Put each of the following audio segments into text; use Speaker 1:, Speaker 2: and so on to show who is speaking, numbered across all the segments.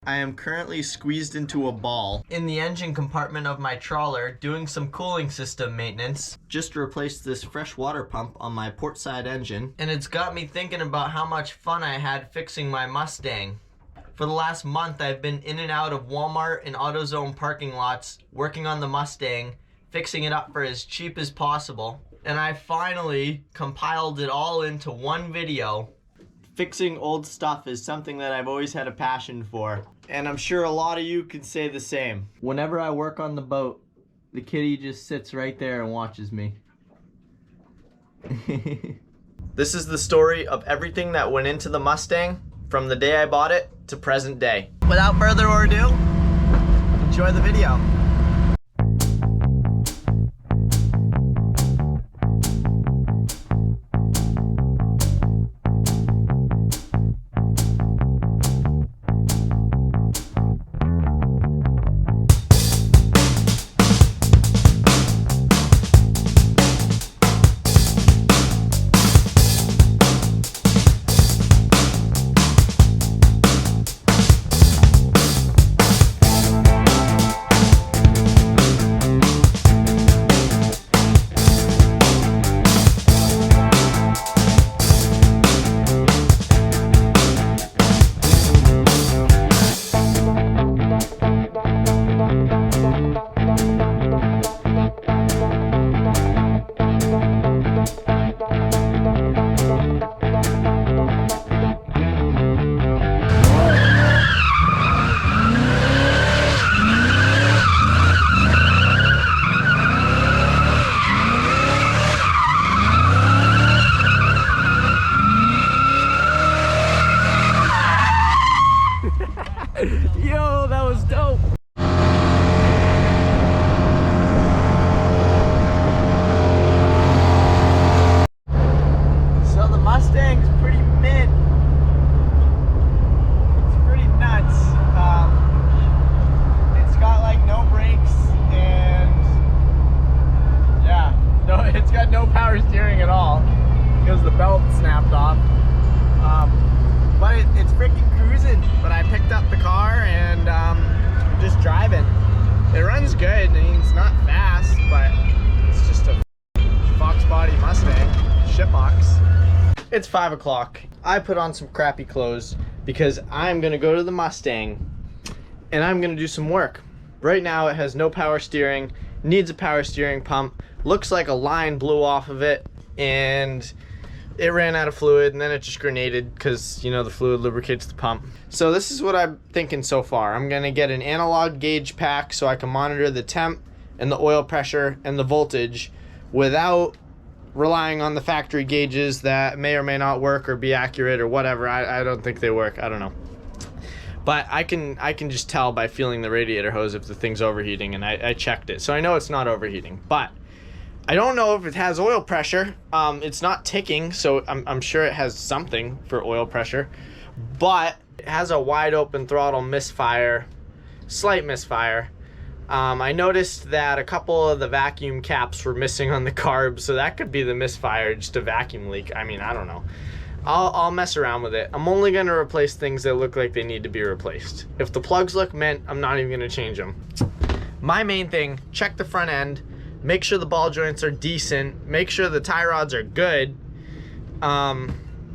Speaker 1: I am currently squeezed into a ball in the engine compartment of my trawler doing some cooling system maintenance. Just replaced this fresh water pump on my port side engine, and it's got me thinking about how much fun I had fixing my Mustang. For the last month, I've been in and out of Walmart and AutoZone parking lots working on the Mustang, fixing it up for as cheap as possible. And I finally compiled it all into one video. Fixing old stuff is something that I've always had a passion for, and I'm sure a lot of you could say the same. Whenever I work on the boat, the kitty just sits right there and watches me. This is the story of everything that went into the Mustang from the day I bought it to present day. Without further ado, enjoy the video. Yo, that was dope. So the Mustang's pretty mint. It's pretty nuts. It's got like no brakes and yeah, no, it's got no power steering at all because the belt snapped off. But it's freaking cruising. But I picked up the car and I'm just driving. It runs good. I mean, it's not fast, but it's just a Fox body Mustang, shitbox. It's 5 o'clock. I put on some crappy clothes because I'm gonna go to the Mustang and I'm gonna do some work. Right now it has no power steering, needs a power steering pump, looks like a line blew off of it and it ran out of fluid and then it just grenaded because, you know, the fluid lubricates the pump. So this is what I'm thinking so far. I'm gonna get an analog gauge pack so I can monitor the temp and the oil pressure and the voltage without relying on the factory gauges that may or may not work or be accurate or whatever. I don't think they work. I don't know. But I can just tell by feeling the radiator hose if the thing's overheating, and I checked it. So I know it's not overheating. But I don't know if it has oil pressure. It's not ticking, so I'm sure it has something for oil pressure. But it has a wide open throttle misfire, slight misfire. I noticed that a couple of the vacuum caps were missing on the carb, so that could be the misfire, just a vacuum leak. I mean, I don't know. I'll mess around with it. I'm only gonna replace things that look like they need to be replaced. If the plugs look mint, I'm not even gonna change them. My main thing, check the front end, make sure the ball joints are decent, make sure the tie rods are good,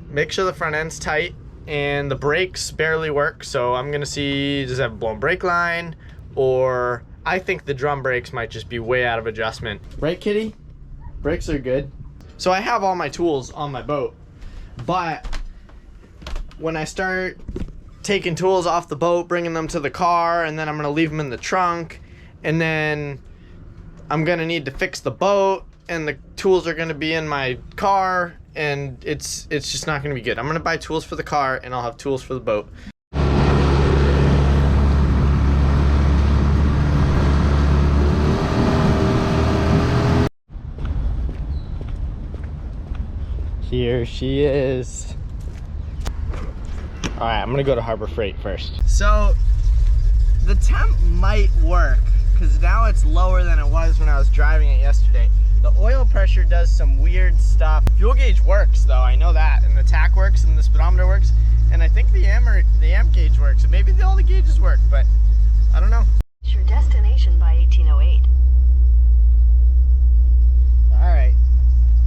Speaker 1: make sure the front end's tight, and the brakes barely work. So I'm gonna see, does it have a blown brake line, or I think the drum brakes might just be way out of adjustment. Right, kitty? Brakes are good. So I have all my tools on my boat, but when I start taking tools off the boat, bringing them to the car, and then I'm gonna leave them in the trunk, and then I'm gonna need to fix the boat, and the tools are gonna be in my car, and it's just not gonna be good. I'm gonna buy tools for the car, and I'll have tools for the boat. Here she is. All right, I'm gonna go to Harbor Freight first. So the temp might work because now it's lower than it was when I was driving it yesterday. The oil pressure does some weird stuff. Fuel gauge works though, I know that, and the tach works and the speedometer works, and I think the amp gauge works. So maybe all the gauges work, but I don't know.
Speaker 2: Your destination by 1808.
Speaker 1: All right,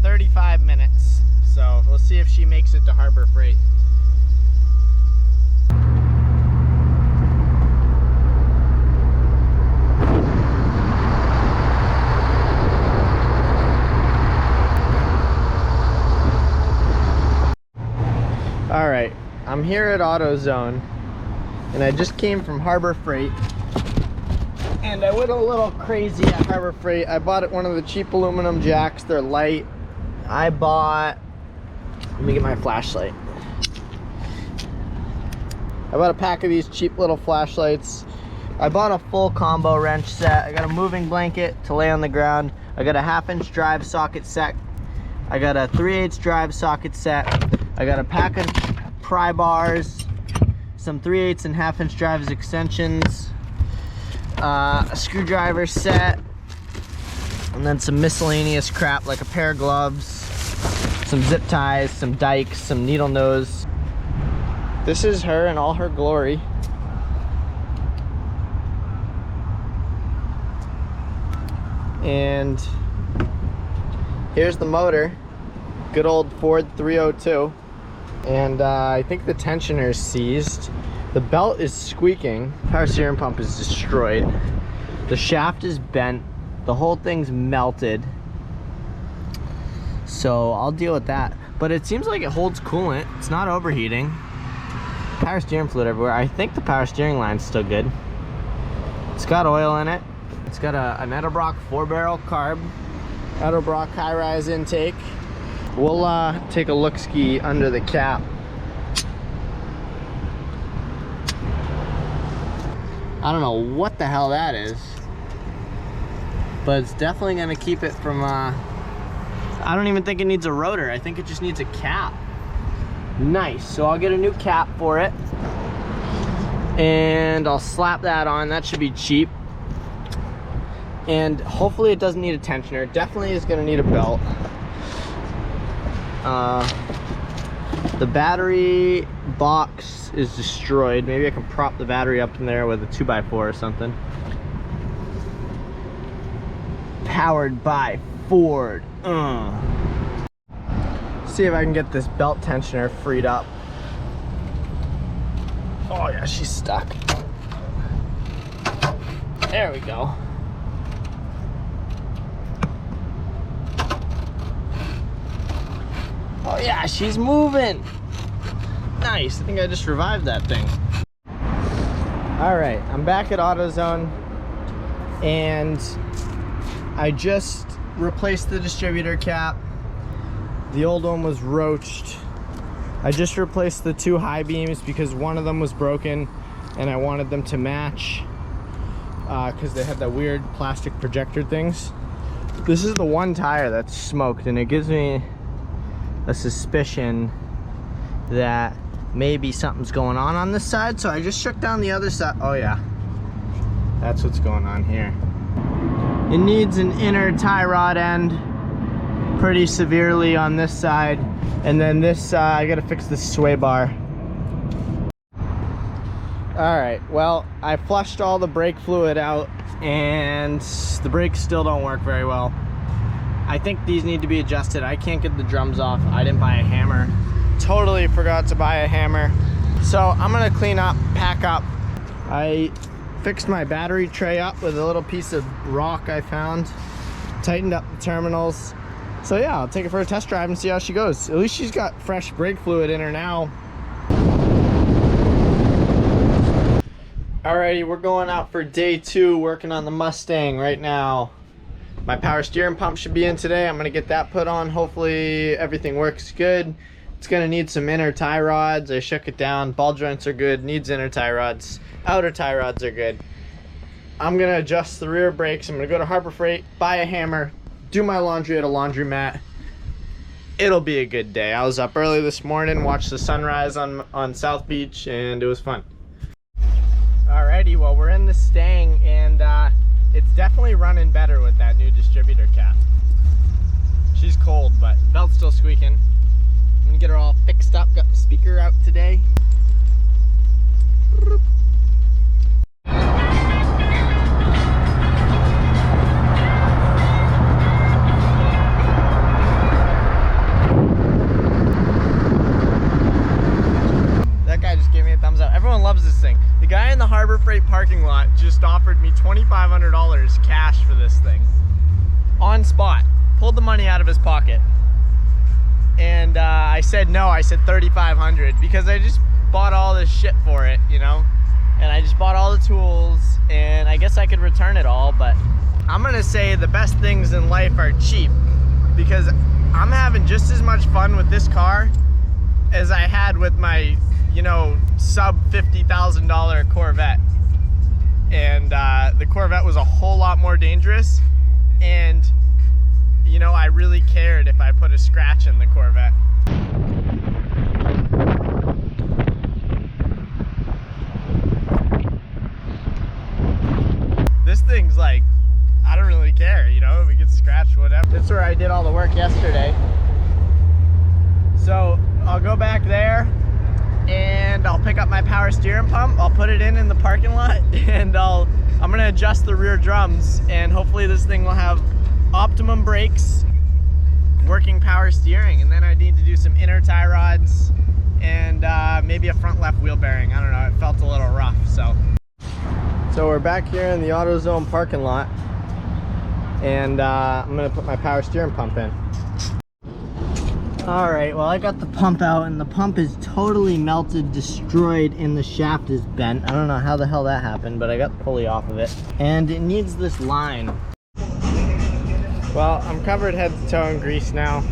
Speaker 1: 35 minutes. So we'll see if she makes it to Harbor Freight. All right, I'm here at AutoZone, and I just came from Harbor Freight, and I went a little crazy at Harbor Freight. I bought one of the cheap aluminum jacks. They're light. I bought, let me get my flashlight. I bought a pack of these cheap little flashlights. I bought a full combo wrench set. I got a moving blanket to lay on the ground. I got a 1/2-inch drive socket set. I got a 3/8 drive socket set. I got a pack of pry bars, some 3/8 and 1/2-inch drives extensions, a screwdriver set, and then some miscellaneous crap like a pair of gloves, some zip ties, some dikes, some needle nose. This is her in all her glory. And here's the motor, good old Ford 302. And I think the tensioner is seized. The belt is squeaking. Power steering pump is destroyed. The shaft is bent. The whole thing's melted. So I'll deal with that. But it seems like it holds coolant. It's not overheating. Power steering fluid everywhere. I think the power steering line's still good. It's got oil in it. It's got an Edelbrock 4-barrel carb. Edelbrock high-rise intake. We'll take a look-ski under the cap. I don't know what the hell that is, but it's definitely gonna keep it from, I don't even think it needs a rotor. I think it just needs a cap. Nice, so I'll get a new cap for it, and I'll slap that on. That should be cheap. And hopefully it doesn't need a tensioner. It definitely is gonna need a belt. The battery box is destroyed. Maybe I can prop the battery up in there with a 2x4 or something. Powered by Ford. See if I can get this belt tensioner freed up. Oh yeah, she's stuck. There we go. Oh yeah, she's moving. Nice, I think I just revived that thing. All right, I'm back at AutoZone, and I just replaced the distributor cap. The old one was roached. I just replaced the 2 high beams because one of them was broken and I wanted them to match because they had that weird plastic projector things. This is the one tire that's smoked, and it gives me a suspicion that maybe something's going on this side, so I just shook down the other side. Oh yeah, that's what's going on here. It needs an inner tie rod end pretty severely on this side, and then this I gotta fix the sway bar. All right, well, I flushed all the brake fluid out, and the brakes still don't work very well. I think these need to be adjusted. I can't get the drums off. I didn't buy a hammer. Totally forgot to buy a hammer. So I'm gonna clean up, pack up. I fixed my battery tray up with a little piece of rock I found. Tightened up the terminals. So yeah, I'll take it for a test drive and see how she goes. At least she's got fresh brake fluid in her now. Alrighty, we're going out for day 2, working on the Mustang right now. My power steering pump should be in today. I'm gonna get that put on. Hopefully everything works good. It's gonna need some inner tie rods. I shook it down. Ball joints are good, needs inner tie rods. Outer tie rods are good. I'm gonna adjust the rear brakes. I'm gonna go to Harbor Freight, buy a hammer, do my laundry at a laundromat. It'll be a good day. I was up early this morning, watched the sunrise on South Beach, and it was fun. Alrighty, well, we're in the Stang, and it's definitely running better with that new distributor cap. She's cold, but belt's still squeaking. I'm gonna get her all fixed up. Got the speaker out today. That guy just gave me a thumbs up. Everyone loves this thing. The guy in the Harbor Freight parking lot just offered me $2,500 cash for this thing. On spot. Pulled the money out of his pocket. And I said no, I said $3,500 because I just bought all this shit for it, you know? And I just bought all the tools and I guess I could return it all, but I'm gonna say the best things in life are cheap because I'm having just as much fun with this car as I had with my, you know, sub $50,000 Corvette. And the Corvette was a whole lot more dangerous, and you know, I really cared if I put a scratch in the Corvette. This thing's like, I don't really care, you know, if it gets scratched, whatever. That's where I did all the work yesterday. So I'll go back there and I'll pick up my power steering pump. I'll put it in the parking lot, and I'm gonna adjust the rear drums, and hopefully this thing will have optimum brakes, working power steering, and then I need to do some inner tie rods and maybe a front left wheel bearing. I don't know, it felt a little rough. So we're back here in the AutoZone parking lot, and I'm gonna put my power steering pump in. All right, well, I got the pump out, and the pump is totally melted, destroyed, and the shaft is bent. I don't know how the hell that happened, but I got the pulley off of it, and it needs this line. Well, I'm covered head to toe in grease now.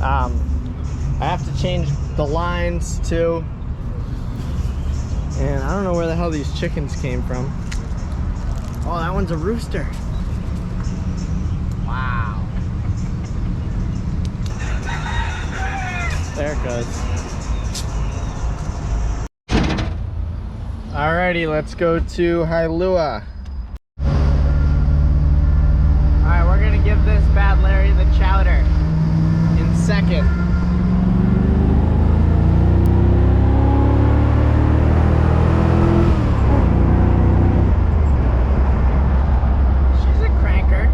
Speaker 1: I have to change the lines too, and I don't know where the hell these chickens came from. Oh, that one's a rooster. Wow. There it goes. Alrighty, let's go to Hailua. Alright, we're gonna give this Bad Larry the chowder in second. She's a cranker.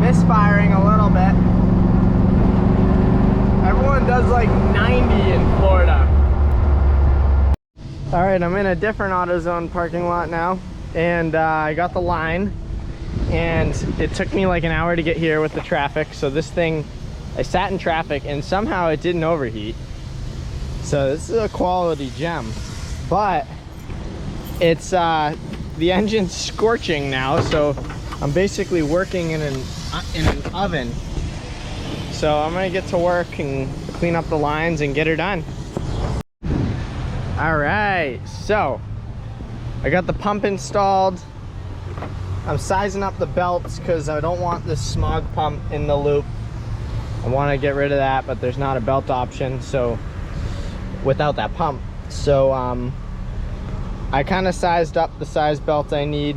Speaker 1: Misfiring a little bit. Everyone does like 90 in Florida. All right, I'm in a different AutoZone parking lot now, and I got the line, and it took me like an hour to get here with the traffic. So this thing, I sat in traffic and somehow it didn't overheat. So this is a quality gem, but it's the engine's scorching now, so I'm basically working in an oven. So I'm gonna get to work and clean up the lines and get her done. All right, so I got the pump installed. I'm sizing up the belts because I don't want this smog pump in the loop. I want to get rid of that, but there's not a belt option, so without that pump. So I kind of sized up the size belt I need.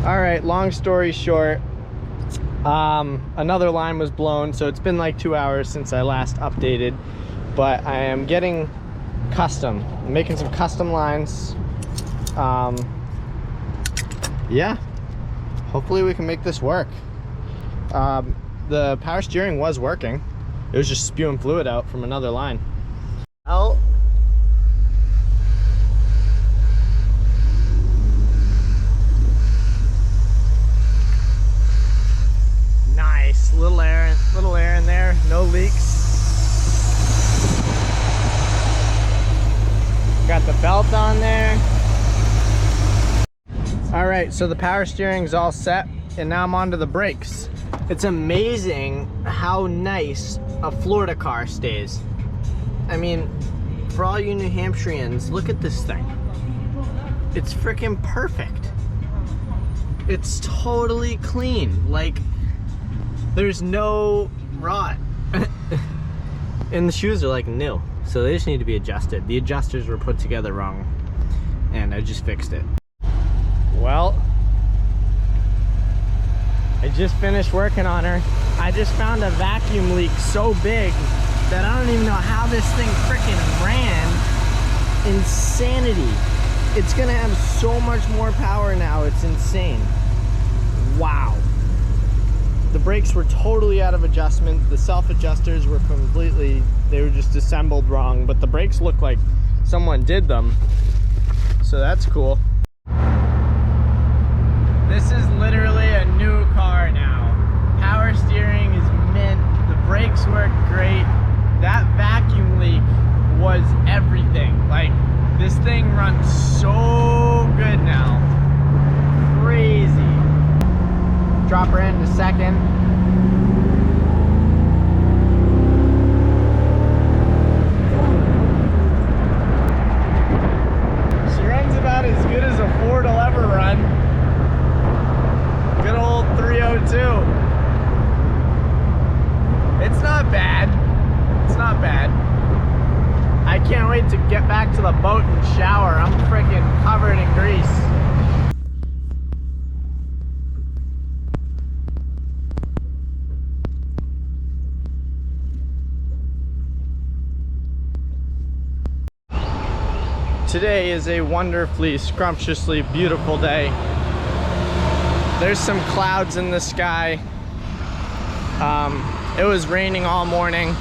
Speaker 1: All right, long story short, another line was blown, so it's been like 2 hours since I last updated, but I am getting custom. I'm making some custom lines. Yeah, hopefully we can make this work. The power steering was working. It was just spewing fluid out from another line. Oh. Nice, little air in there, no leaks. Got the belt on there. All right, so the power steering's all set, and now I'm onto the brakes. It's amazing how nice a Florida car stays. I mean, for all you New Hampshireans, look at this thing. It's freaking perfect. It's totally clean. Like, there's no rot. And the shoes are like new, so they just need to be adjusted. The adjusters were put together wrong, and I just fixed it. Well, I just finished working on her. I just found a vacuum leak so big that I don't even know how this thing freaking ran. Insanity. It's gonna have so much more power now, it's insane. Wow. The brakes were totally out of adjustment. The self-adjusters were they were just assembled wrong, but the brakes look like someone did them. So that's cool. This is literally a new car now. Power steering is mint. The brakes work great. That vacuum leak was everything. Like, this thing runs so good now. Crazy. Drop her in a second. She runs about as good as a Ford will ever run. Good old 302. It's not bad. It's not bad. I can't wait to get back to the boat and shower. I'm freaking covered in grease. Today is a wonderfully, scrumptiously beautiful day. There's some clouds in the sky. It was raining all morning,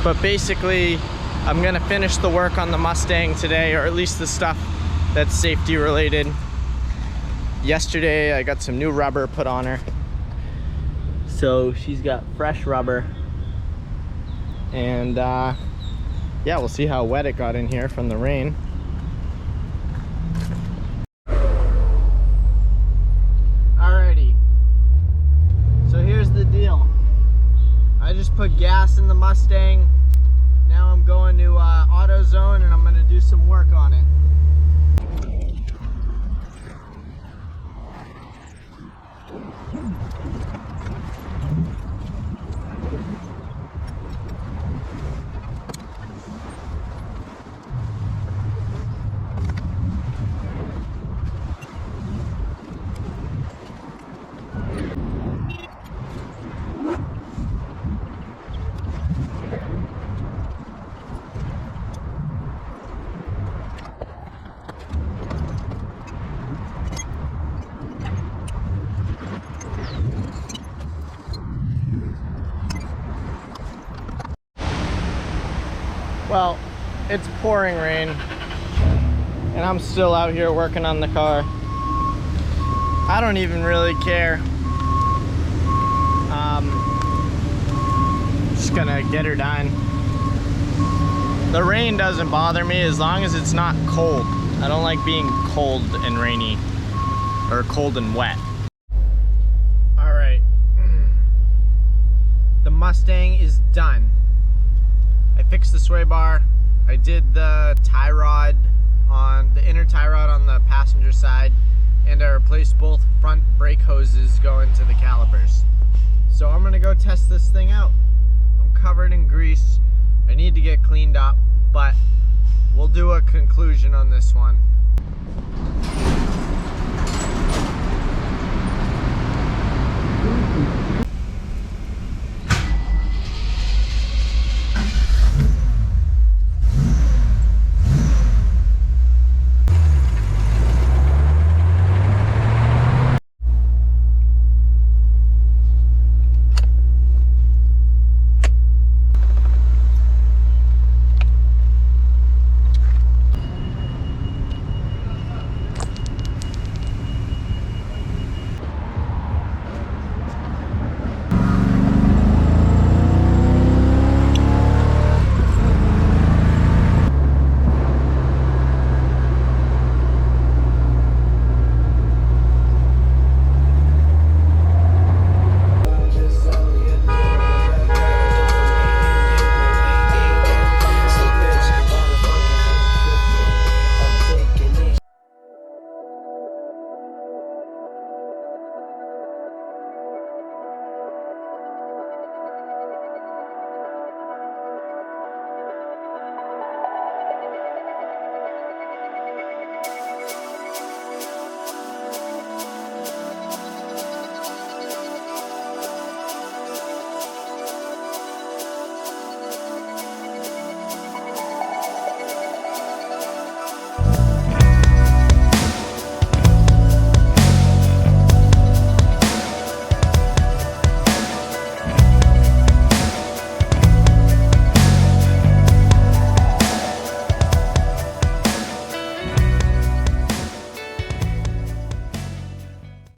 Speaker 1: but basically I'm gonna finish the work on the Mustang today, or at least the stuff that's safety related. Yesterday I got some new rubber put on her. So she's got fresh rubber. And yeah, we'll see how wet it got in here from the rain. Alrighty. So here's the deal. I just put gas in the Mustang. Now I'm going to AutoZone and I'm going to do some work on it. Well, it's pouring rain and I'm still out here working on the car. I don't even really care. Just gonna get her done. The rain doesn't bother me as long as it's not cold. I don't like being cold and rainy, or cold and wet. All right, the Mustang is done. I fixed the sway bar. I did the tie rod on the inner tie rod on the passenger side, and I replaced both front brake hoses going to the calipers. So I'm gonna go test this thing out. I'm covered in grease. I need to get cleaned up, but we'll do a conclusion on this one.